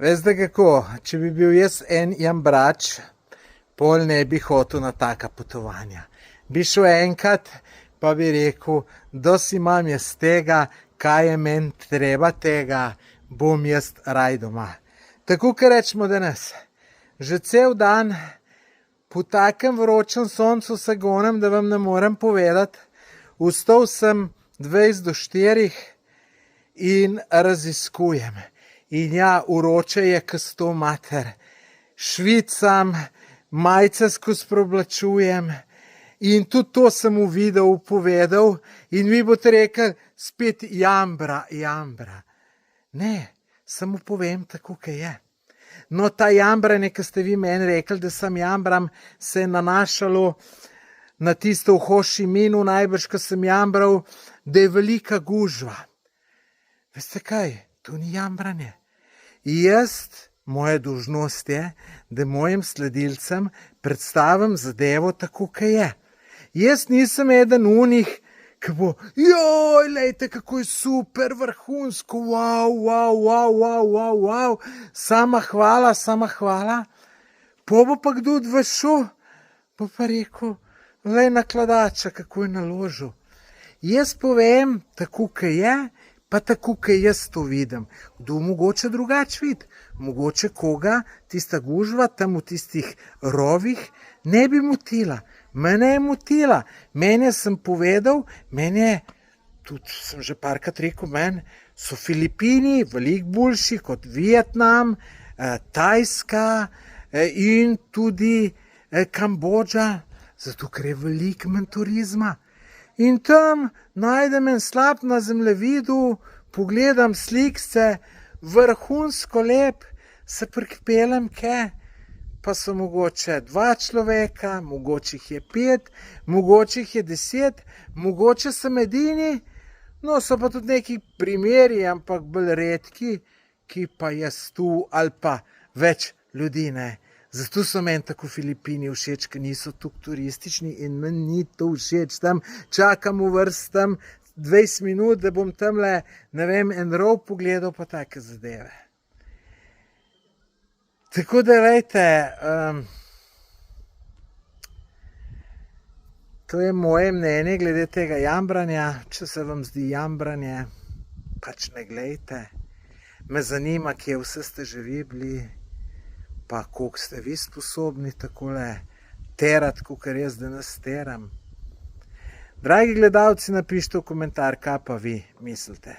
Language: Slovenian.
Veste kako, če bi bil jaz en jambrač, pol ne bi hotel na taka potovanja. Bi šel enkrat, pa bi rekel, da si imam jaz tega, kaj je meni treba tega, bom jaz raj doma. Tako, kar rečemo danes, že cel dan po takem vročem soncu se gonem, da vam ne morem povedati. Vstal sem 20 do 4 in raziskujem. In ja, vroče je, ko sto mater. Švicam, majice skozi preoblačujem in tudi to sem v videu povedal in vi boste rekli, spet jambra. Ne, samo povem tako, kaj je. No, ta jambranje, ko ste vi meni rekli, da sem jambram, se je nanašalo na tisto v Ho Ši Minu, najbrž, ko sem jambral, da je velika gužva. Veste kaj, to ni jambranje. Moja dolžnost je, da mojim sledilcem predstavim zadevo tako, kaj je. Jaz nisem eden unih, ki bo, joj, lejte, kako je super, vrhunsko, wow, sama hvala. Po bo pa kdo odvešel, bo pa rekel, lej nakladača, kako je naložil. Jaz povem tako, kaj je, pa tako, kaj jaz to vidim. Kdo mogoče drugače vidi? Mogoče koga tista gužva tam v tistih rovih ne bi motila. Mene je motila. Mene sem povedal, tudi sem že parkrat rekel, meni so Filipini veliko boljši kot Vietnam, Tajska in tudi Kambodža, zato ker je veliko manj turizma. In tam najdem en slab na zemljevidu, pogledam slikce, vrhunsko lep, se pripeljem pa so mogoče 2 človeka, mogoče jih je 5, mogoče jih je 10, mogoče sem edini, no so pa tudi neki primeri, ampak bolj redki, ki pa jaz tu ali pa več ljudi ne. Zato so meni tako Filipini všeč, ker niso tako turistični in meni ni to všeč. Tam čakam v vrstam 20 minut, da bom tamle, ne vem, en rov pogledal pa take zadeve. Tako da, vejte, to je moje mnenje glede tega jambranja. Če se vam zdi jambranje, pač ne glejte. Me zanima, kje vse ste že vi bili, pa koliko ste vi sposobni takole terati, kakor jaz danes teram. Dragi gledalci, napišite v komentar, kaj pa vi mislite.